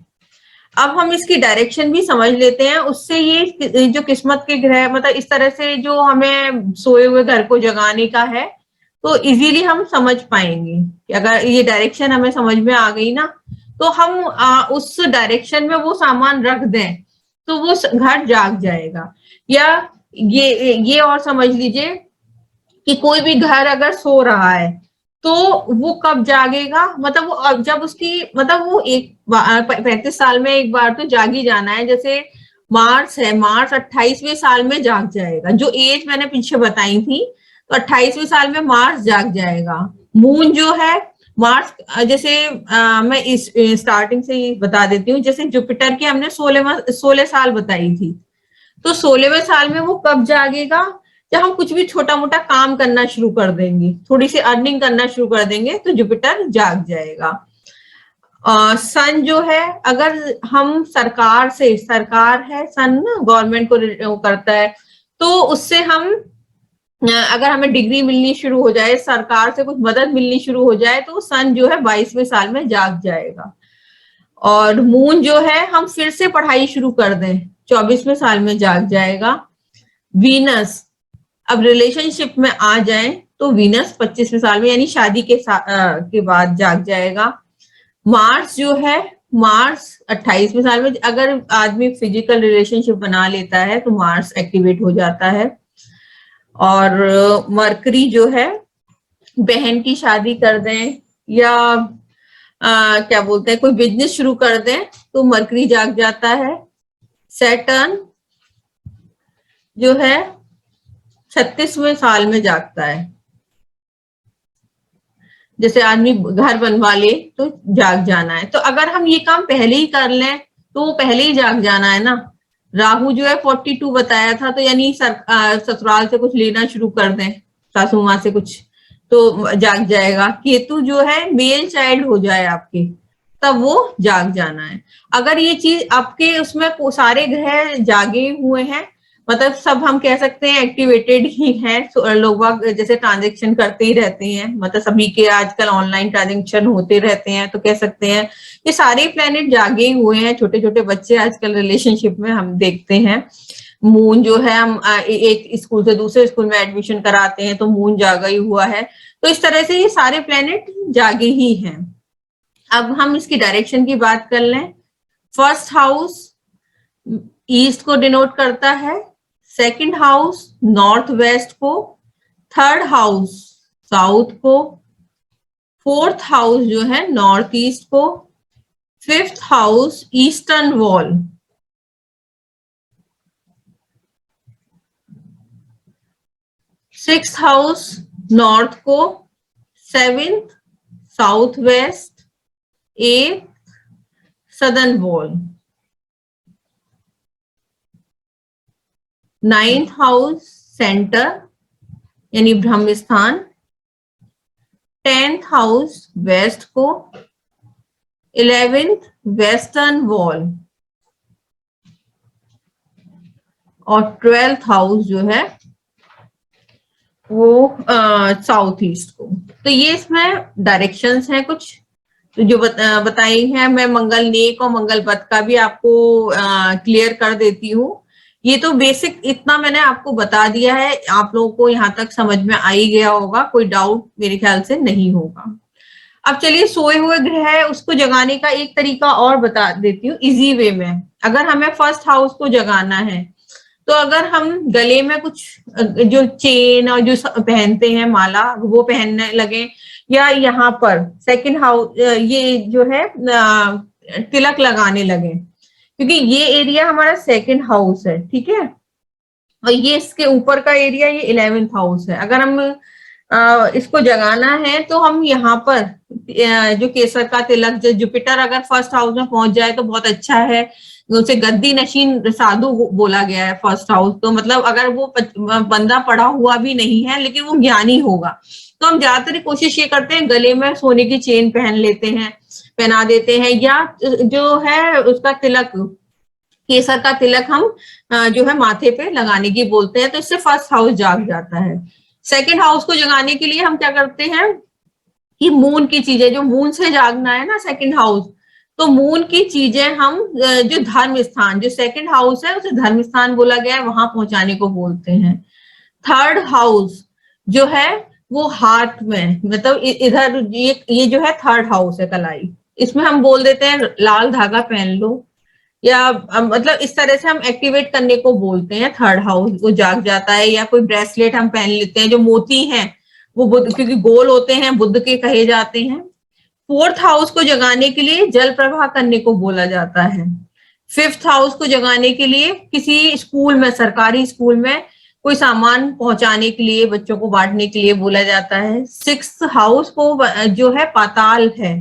अब हम इसकी डायरेक्शन भी समझ लेते हैं, उससे ये जो किस्मत के ग्रह, मतलब इस तरह से जो हमें सोए हुए घर को जगाने का है, तो इजीली हम समझ पाएंगे कि अगर ये डायरेक्शन हमें समझ में आ गई ना, तो हम उस डायरेक्शन में वो सामान रख दें तो वो घर जाग जाएगा। या ये और समझ लीजिए कि कोई भी घर अगर सो रहा है तो वो कब जागेगा, मतलब वो जब उसकी, मतलब वो 35 साल में एक बार तो जाग ही जाना है। जैसे मार्स है, मार्स 28वें साल में जाग जाएगा, जो एज मैंने पीछे बताई थी, तो 28वें साल में मार्स जाग जाएगा। मून जो है, मार्स जैसे मैं इस स्टार्टिंग से ही बता देती हूँ, जैसे जुपिटर की हमने 16 साल बताई थी, तो 16वें साल में वो कब जागेगा? जब हम कुछ भी छोटा मोटा काम करना शुरू कर देंगे, थोड़ी सी अर्निंग करना शुरू कर देंगे, तो जुपिटर जाग जाएगा। सन जो है, अगर हम सरकार है सन ना, गवर्नमेंट को करता है, तो उससे हम अगर हमें डिग्री मिलनी शुरू हो जाए, सरकार से कुछ मदद मिलनी शुरू हो जाए, तो सन जो है 22वें साल में जाग जाएगा। और मून जो है, हम फिर से पढ़ाई शुरू कर दें, 24वें साल में जाग जाएगा। वीनस, अब रिलेशनशिप में आ जाए तो वीनस 25वें साल में, यानी शादी के बाद जाग जाएगा। मार्स जो है, मार्स 28वें साल में, अगर आदमी फिजिकल रिलेशनशिप बना लेता है तो मार्स एक्टिवेट हो जाता है। और मरकरी जो है, बहन की शादी कर दें या क्या बोलते हैं, कोई बिजनेस शुरू कर दें तो मरकरी जाग जाता है। सैटर्न जो है 36वें साल में जागता है। जैसे आदमी घर बनवा ले तो जाग जाना है, तो अगर हम ये काम पहले ही कर लें तो वो पहले ही जाग जाना है ना। राहु जो है 42 बताया था, तो यानी ससुराल से कुछ लेना शुरू कर दें, सासू माँ से कुछ, तो जाग जाएगा। केतु जो है मेल चाइल्ड हो जाए आपके, तब वो जाग जाना है। अगर ये चीज आपके उसमें सारे ग्रह जागे हुए हैं, मतलब सब हम कह सकते हैं एक्टिवेटेड ही हैं, लोग जैसे ट्रांजेक्शन करते ही रहते हैं, मतलब सभी के आजकल ऑनलाइन ट्रांजेक्शन होते रहते हैं, तो कह सकते हैं ये सारे प्लेनेट जागे हुए हैं। छोटे छोटे बच्चे आजकल रिलेशनशिप में हम देखते हैं, मून जो है, हम एक स्कूल से दूसरे स्कूल में एडमिशन कराते हैं तो मून जागा ही हुआ है। तो इस तरह से ये सारे प्लेनेट जागे ही हैं। अब हम इसकी डायरेक्शन की बात कर लें। फर्स्ट हाउस ईस्ट को डिनोट करता है, सेकंड हाउस नॉर्थ वेस्ट को, थर्ड हाउस साउथ को, फोर्थ हाउस जो है नॉर्थ ईस्ट को, fifth house eastern wall, sixth house north को, सेवेंथ साउथ वेस्ट, एथ southern wall. 9th house centre यानी ब्रह्म स्थान, 10th हाउस वेस्ट को, 11th वेस्टर्न वॉल और 12th हाउस जो है वो साउथ ईस्ट को। तो ये इसमें डायरेक्शंस हैं कुछ तो जो बताई है। मैं मंगल नेक और मंगल बद का भी आपको क्लियर कर देती हूँ। ये तो बेसिक इतना मैंने आपको बता दिया है, आप लोगों को यहाँ तक समझ में आ ही गया होगा, कोई डाउट मेरे ख्याल से नहीं होगा। अब चलिए सोए हुए ग्रह है उसको जगाने का एक तरीका और बता देती हूँ इजी वे में। अगर हमें फर्स्ट हाउस को जगाना है तो अगर हम गले में कुछ जो चेन और जो पहनते हैं माला वो पहनने लगे, या यहाँ पर सेकंड हाउस ये जो है तिलक लगाने लगे, क्योंकि ये एरिया हमारा सेकंड हाउस है, ठीक है, और ये इसके ऊपर का एरिया ये 11th हाउस है। अगर हम इसको जगाना है तो हम यहाँ पर जो केसर का तिलक, जो जुपिटर अगर फर्स्ट हाउस में पहुंच जाए तो बहुत अच्छा है। उसे गद्दी नशीन साधु बोला गया है फर्स्ट हाउस, तो मतलब अगर वो बंदा पढ़ा हुआ भी नहीं है लेकिन वो ज्ञानी होगा, तो हम ज्यादातर कोशिश ये करते हैं गले में सोने की चेन पहन लेते हैं, पहना देते हैं, या जो है उसका तिलक, केसर का तिलक हम जो है माथे पे लगाने की बोलते हैं, तो इससे फर्स्ट हाउस जाग जाता है। सेकंड हाउस को जगाने के लिए हम क्या करते हैं कि मून की चीजें, जो मून से जागना है ना सेकंड हाउस, तो मून की चीजें हम जो धर्म स्थान, जो सेकंड हाउस है उसे धर्म स्थान बोला गया है, वहां पहुंचाने को बोलते हैं। थर्ड हाउस जो है वो हार्ट में, मतलब इधर ये जो है थर्ड हाउस है कलाई, इसमें हम बोल देते हैं लाल धागा पहन लो, या मतलब इस तरह से हम एक्टिवेट करने को बोलते हैं। थर्ड हाउस वो जाग जाता है, या कोई ब्रेसलेट हम पहन लेते हैं, जो मोती हैं वो बुद्ध, क्योंकि गोल होते हैं, बुद्ध के कहे जाते हैं। फोर्थ हाउस को जगाने के लिए जल प्रवाह करने को बोला जाता है। फिफ्थ हाउस को जगाने के लिए किसी स्कूल में, सरकारी स्कूल में कोई सामान पहुंचाने के लिए, बच्चों को बांटने के लिए बोला जाता है। सिक्स्थ हाउस को जो है पाताल है,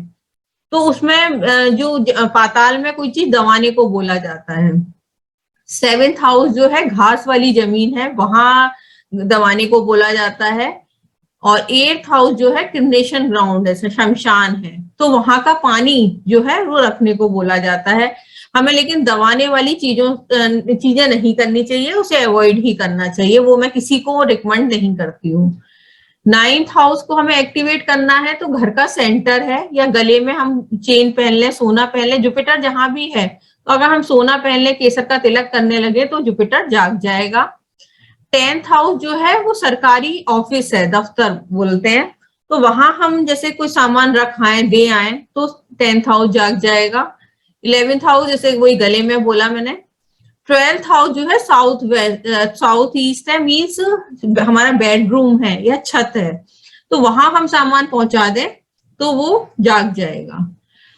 तो उसमें जो पाताल में कोई चीज दबाने को बोला जाता है। सेवेंथ हाउस जो है घास वाली जमीन है, वहां दबाने को बोला जाता है। और एट्थ हाउस जो है क्रिमेशन ग्राउंड है, शमशान है, तो वहां का पानी जो है वो रखने को बोला जाता है। हमें लेकिन दबाने वाली चीजें नहीं करनी चाहिए, उसे अवॉइड ही करना चाहिए, वो मैं किसी को रिकमेंड नहीं करती हूँ। नाइन्थ हाउस को हमें एक्टिवेट करना है तो घर का सेंटर है, या गले में हम चेन पहन ले, सोना पहन ले, जुपिटर जहां भी है, तो अगर हम सोना पहन ले, केसर का तिलक करने लगे तो जुपिटर जाग जाएगा। 10th हाउस जो है वो सरकारी ऑफिस है, दफ्तर बोलते हैं, तो वहां हम जैसे कोई सामान रख आए, दे आए, तो 10th हाउस जाग जाएगा। 11th हाउस जैसे वही गले में बोला मैंने। 12th हाउस जो है साउथ वेस्ट, साउथ ईस्ट है, मीन्स हमारा बेडरूम है या छत है, तो वहां हम सामान पहुंचा दें तो वो जाग जाएगा।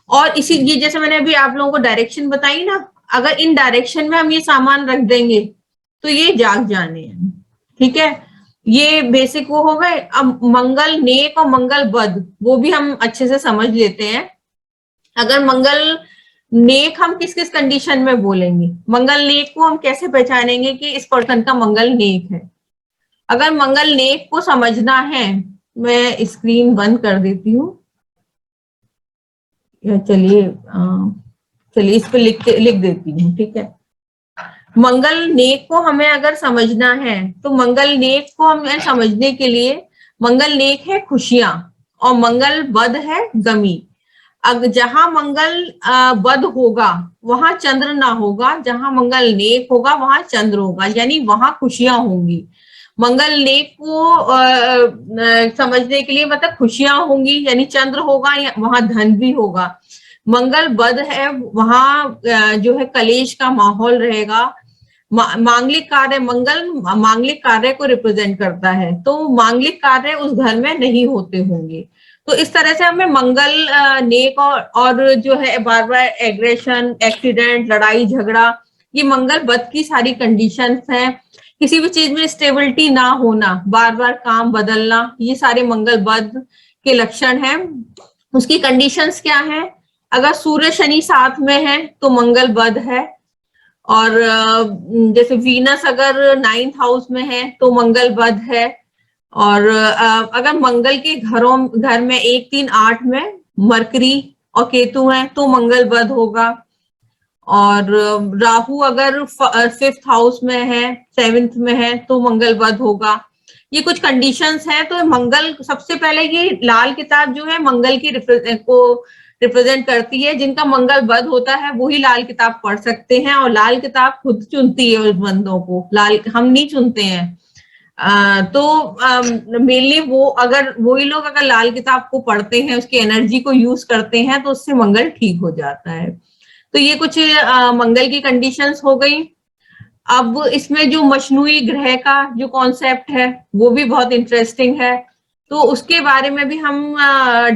और इसी ये जैसे मैंने अभी आप लोगों को डायरेक्शन बताई ना, अगर इन डायरेक्शन में हम ये सामान रख देंगे तो ये जाग जाने हैं, ठीक है। ये बेसिक वो हो गए। अब मंगल नेक और मंगल बद वो भी हम अच्छे से समझ लेते हैं। अगर मंगल नेक हम किस किस कंडीशन में बोलेंगे, मंगल नेक को हम कैसे पहचानेंगे कि इस पर्सन का मंगल नेक है। अगर मंगल नेक को समझना है, मैं स्क्रीन बंद कर देती हूँ, चलिए इस पे लिख देती हूँ, ठीक है। मंगल नेक को हमें अगर समझना है तो मंगल नेक को हमें समझने के लिए, मंगल नेक है खुशियां और मंगल बद है गमी। अगर जहां मंगल बद होगा वहां चंद्र ना होगा, जहां मंगल नेक होगा वहां चंद्र होगा, यानी वहां खुशियां होंगी। मंगल नेक को समझने के लिए मतलब खुशियां होंगी, यानी चंद्र होगा, वहां धन भी होगा। मंगल बद है, वहां जो है कलेश का माहौल रहेगा। मांगलिक कार्य, मंगल मांगलिक कार्य को रिप्रेजेंट करता है, तो मांगलिक कार्य उस घर में नहीं होते होंगे। तो इस तरह से हमें मंगल नेक और जो है बार बार एग्रेशन, एक्सीडेंट, लड़ाई झगड़ा, ये मंगल बद की सारी कंडीशंस हैं। किसी भी चीज में स्टेबिलिटी ना होना, बार बार काम बदलना, ये सारे मंगल बद के लक्षण हैं। उसकी कंडीशंस क्या है? अगर सूर्य शनि साथ में है तो मंगल बद है, और जैसे वीनस अगर 9th हाउस में है तो मंगल बध है। और अगर मंगल के घर में 1, 3, 8 में मरकरी और केतु है तो मंगल बध होगा। और राहु अगर 5th हाउस में है, 7th में है तो मंगल बध होगा। ये कुछ कंडीशंस हैं। तो मंगल सबसे पहले, ये लाल किताब जो है मंगल की रिप्रेजेंट करती है। जिनका मंगल बध होता है वही लाल किताब पढ़ सकते हैं, और लाल किताब खुद चुनती है उस बंदों को, लाल हम नहीं चुनते हैं। तो मेनली वही लोग अगर लाल किताब को पढ़ते हैं, उसकी एनर्जी को यूज करते हैं, तो उससे मंगल ठीक हो जाता है। तो ये कुछ मंगल की कंडीशंस हो गई। अब इसमें जो मशनूई ग्रह का जो कॉन्सेप्ट है वो भी बहुत इंटरेस्टिंग है, तो उसके बारे में भी हम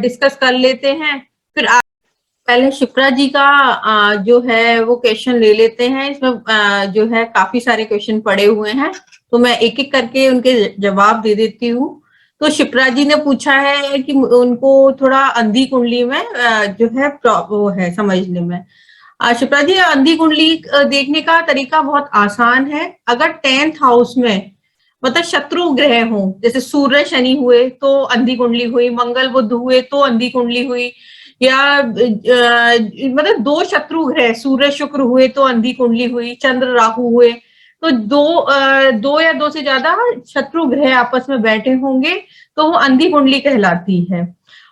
डिस्कस कर लेते हैं। फिर पहले शिप्रा जी का जो है वो क्वेश्चन ले लेते हैं। इसमें जो है काफी सारे क्वेश्चन पड़े हुए हैं, तो मैं एक एक करके उनके जवाब दे देती हूँ। तो शिप्रा जी ने पूछा है कि उनको थोड़ा अंधी कुंडली में जो है वो है समझने में। शिप्रा जी, अंधी कुंडली देखने का तरीका बहुत आसान है। अगर 10th हाउस में मतलब शत्रु ग्रह हो, जैसे सूर्य शनि हुए तो अंधी कुंडली हुई, मंगल बुध हुए तो अंधी कुंडली हुई, या मतलब 2 शत्रु ग्रह सूर्य शुक्र हुए तो अंधी कुंडली हुई, चंद्र राहु हुए तो दो या 2 से ज्यादा शत्रु ग्रह आपस में बैठे होंगे तो वो अंधी कुंडली कहलाती है।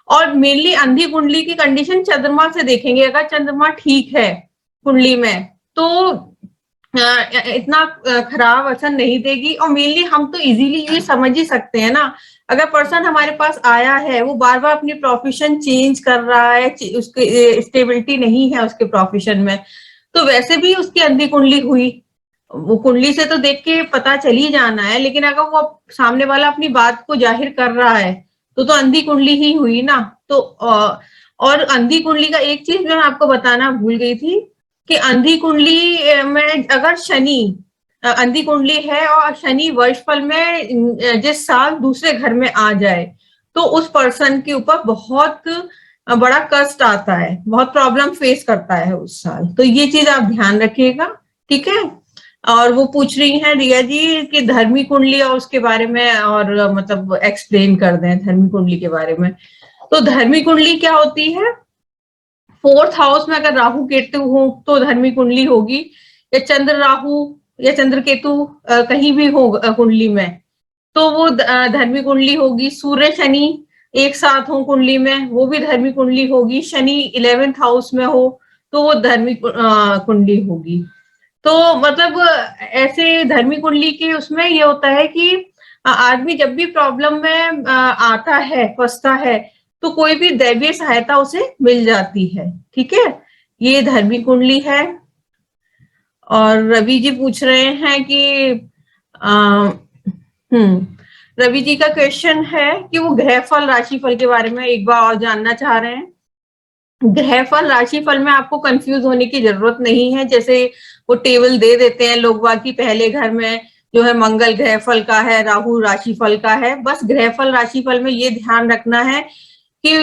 और मेनली अंधी कुंडली की कंडीशन चंद्रमा से देखेंगे। अगर चंद्रमा ठीक है कुंडली में तो इतना खराब असर नहीं देगी। और मेनली हम तो इजीली ये समझ ही सकते हैं ना, अगर पर्सन हमारे पास आया है वो बार बार अपनी प्रोफेशन चेंज कर रहा है, उसकी स्टेबिलिटी नहीं है उसके प्रोफेशन में, तो वैसे भी उसकी अंधी कुंडली हुई। वो कुंडली से तो देख के पता चल ही जाना है, लेकिन अगर वो सामने वाला अपनी बात को जाहिर कर रहा है तो अंधी कुंडली ही हुई ना। तो और अंधी कुंडली का एक चीज मैं आपको बताना भूल गई थी कि अंधी कुंडली में अगर शनि अंधी कुंडली है और शनि वर्षफल में जिस साल दूसरे घर में आ जाए तो उस पर्सन के ऊपर बहुत बड़ा कष्ट आता है, बहुत प्रॉब्लम फेस करता है उस साल। तो ये चीज आप ध्यान रखिएगा, ठीक है। और वो पूछ रही हैं रिया जी कि धर्मी कुंडली और उसके बारे में और मतलब एक्सप्लेन कर दें धर्मी कुंडली के बारे में। तो धर्मी कुंडली क्या होती है? 4th हाउस में अगर राहु केतु हो तो धर्मी कुंडली होगी, या चंद्र राहु या चंद्र केतु कहीं भी हो कुंडली में तो वो धर्मी कुंडली होगी। सूर्य शनि एक साथ हो कुंडली में वो भी धर्मी कुंडली होगी। शनि 11th हाउस में हो तो वो धर्मी कुंडली होगी। तो मतलब ऐसे धर्मी कुंडली के उसमें ये होता है कि आदमी जब भी प्रॉब्लम में आता है, फंसता है, तो कोई भी दैवीय सहायता उसे मिल जाती है, ठीक है। ये धर्मी कुंडली है। और रवि जी पूछ रहे हैं कि रवि जी का क्वेश्चन है कि वो ग्रहफल राशिफल के बारे में एक बार और जानना चाह रहे हैं। ग्रहफल राशिफल में आपको कंफ्यूज होने की जरूरत नहीं है। जैसे वो टेबल दे देते हैं लोग बाकी, पहले घर में जो है मंगल ग्रहफल का है, राहु राशिफल का है। बस ग्रहफल राशिफल में ये ध्यान रखना है कि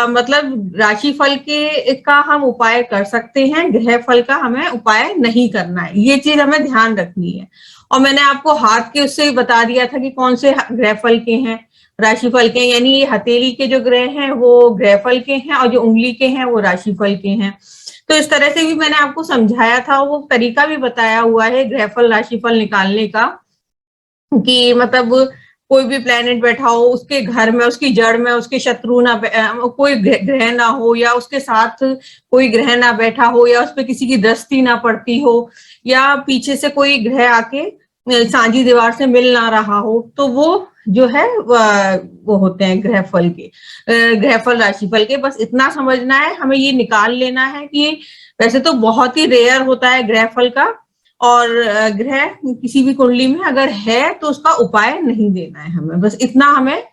मतलब राशिफल के का हम उपाय कर सकते हैं, ग्रहफल का हमें उपाय नहीं करना है, ये चीज हमें ध्यान रखनी है। और मैंने आपको हाथ के उससे बता दिया था कि कौन से ग्रहफल के हैं, राशिफल के, यानी ये हथेली के जो ग्रह हैं वो ग्रहफल के हैं और जो उंगली के हैं वो राशिफल के हैं। तो इस तरह से भी मैंने आपको समझाया था, वो तरीका भी बताया हुआ है ग्रहफल राशिफल निकालने का, कि मतलब कोई भी प्लेनेट बैठा हो उसके घर में, उसकी जड़ में उसके शत्रु ना कोई ग्रह ना हो, या उसके साथ कोई ग्रह ना बैठा हो, या उस पर किसी की दृष्टि ना पड़ती हो, या पीछे से कोई ग्रह आके सांझी दीवार से मिल ना रहा हो, तो वो जो है वो होते हैं ग्रहफल के, ग्रहफल राशिफल के। बस इतना समझना है, हमें ये निकाल लेना है कि वैसे तो बहुत ही रेयर होता है ग्रहफल का, और ग्रह किसी भी कुंडली में अगर है तो उसका उपाय नहीं देना है हमें, बस इतना हमें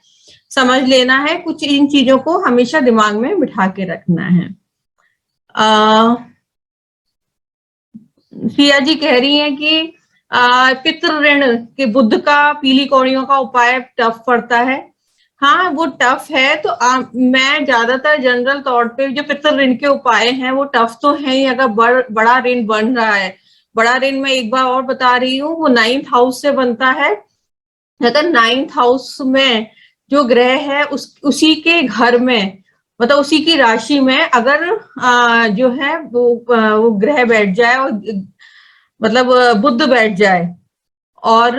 समझ लेना है। कुछ इन चीजों को हमेशा दिमाग में बिठा के रखना है। सिया जी कह रही हैं कि पितृ ऋण के बुध का पीली कौड़ियों का उपाय टफ पड़ता है। हाँ वो टफ है, तो मैं ज्यादातर जनरल तौर पे जो पितृ ऋण के उपाय हैं वो टफ तो है ही। अगर बड़ा ऋण बन रहा है, बड़ा ऋण मैं एक बार और बता रही हूँ, वो 9th हाउस से बनता है। अगर 9th हाउस में जो ग्रह है उसी के घर में, मतलब उसी की राशि में अगर जो है वो ग्रह बैठ जाए, और मतलब बुध बैठ जाए, और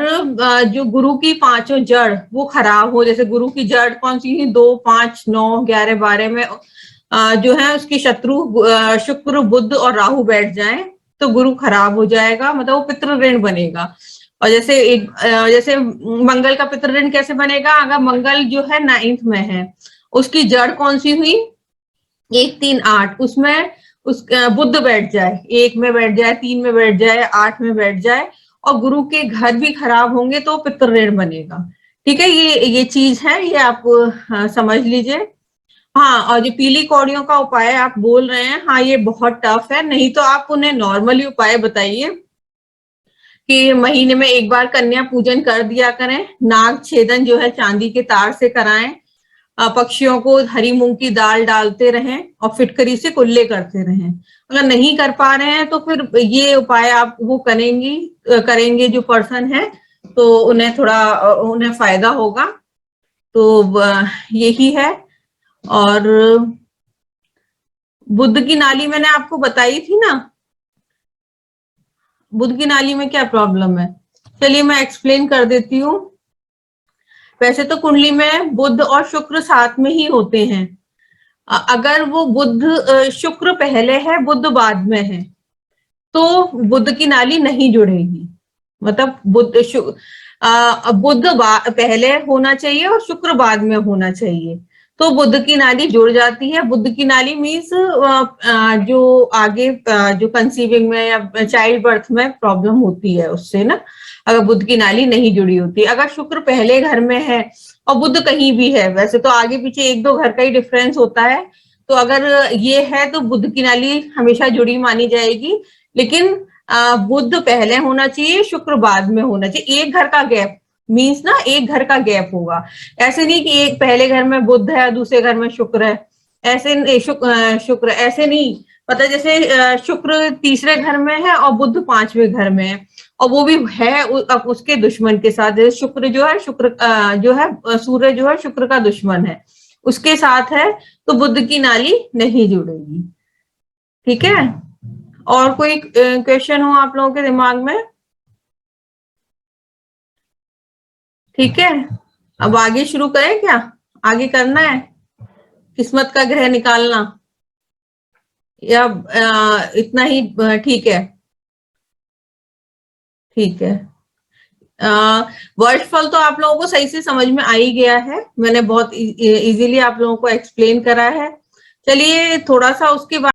जो गुरु की पांचों जड़ वो खराब हो, जैसे गुरु की जड़ कौन सी है, 2, 5, 9, 11, 12 में जो है उसकी शत्रु शुक्र, बुध और राहु बैठ जाए, तो गुरु खराब हो जाएगा, मतलब वो पितृ ऋण बनेगा। और जैसे मंगल का पितृ ऋण कैसे बनेगा, अगर मंगल जो है 9th में है, उसकी जड़ कौन सी हुई, 1, 3, 8, उसमें उस बुध बैठ जाए, 1 में बैठ जाए, 3 में बैठ जाए, 8 में बैठ जाए, और गुरु के घर भी खराब होंगे तो पितृ ऋण बनेगा। ठीक है, ये चीज है, ये आप समझ लीजिए। हाँ, और ये पीली कौड़ियों का उपाय आप बोल रहे हैं, हाँ ये बहुत टफ है, नहीं तो आप उन्हें नॉर्मली उपाय बताइए कि महीने में एक बार कन्या पूजन कर दिया करें, नाग छेदन जो है चांदी के तार से कराएं, पक्षियों को हरी मूंग की दाल डालते रहें, और फिटकरी से कुल्ले करते रहें। अगर नहीं कर पा रहे हैं तो फिर ये उपाय आप वो करेंगे जो पर्सन है, तो उन्हें फायदा होगा। तो यही है। और बुध की नाली मैंने आपको बताई थी ना, बुध की नाली में क्या प्रॉब्लम है, चलिए मैं एक्सप्लेन कर देती हूँ। वैसे तो कुंडली में बुध और शुक्र साथ में ही होते हैं। अगर वो शुक्र पहले है, बुध बाद में है, तो बुध की नाली नहीं जुड़ेगी। मतलब बुध पहले होना चाहिए और शुक्र बाद में होना चाहिए, तो बुध की नाली जुड़ जाती है। बुध की नाली मीन्स जो आगे जो कंसीविंग में या चाइल्ड बर्थ में प्रॉब्लम होती है उससे ना, अगर बुध की नाली नहीं जुड़ी होती। अगर शुक्र पहले घर में है और बुध कहीं भी है, वैसे तो आगे पीछे 1-2 घर का ही डिफरेंस होता है, तो अगर ये है तो बुध की नाली हमेशा जुड़ी मानी जाएगी। लेकिन बुध पहले होना चाहिए, शुक्र बाद में होना चाहिए। एक घर का गैप मीन्स ना, एक घर का गैप होगा। ऐसे नहीं कि एक पहले घर में बुध है दूसरे घर में शुक्र है, ऐसे शुक्र ऐसे नहीं। पता जैसे शुक्र तीसरे घर में है और बुध 5वें घर में है, और वो भी है अब उसके दुश्मन के साथ। जैसे शुक्र जो है सूर्य जो है शुक्र का दुश्मन है, उसके साथ है, तो बुध की नाली नहीं जुड़ेगी। ठीक है, और कोई क्वेश्चन हो आप लोगों के दिमाग में? ठीक है, अब आगे शुरू करें क्या, आगे करना है किस्मत का ग्रह निकालना, या इतना ही ठीक है? ठीक है, वर्षफल तो आप लोगों को सही से समझ में आ ही गया है, मैंने बहुत इजीली आप लोगों को एक्सप्लेन करा है। चलिए थोड़ा सा उसके बाद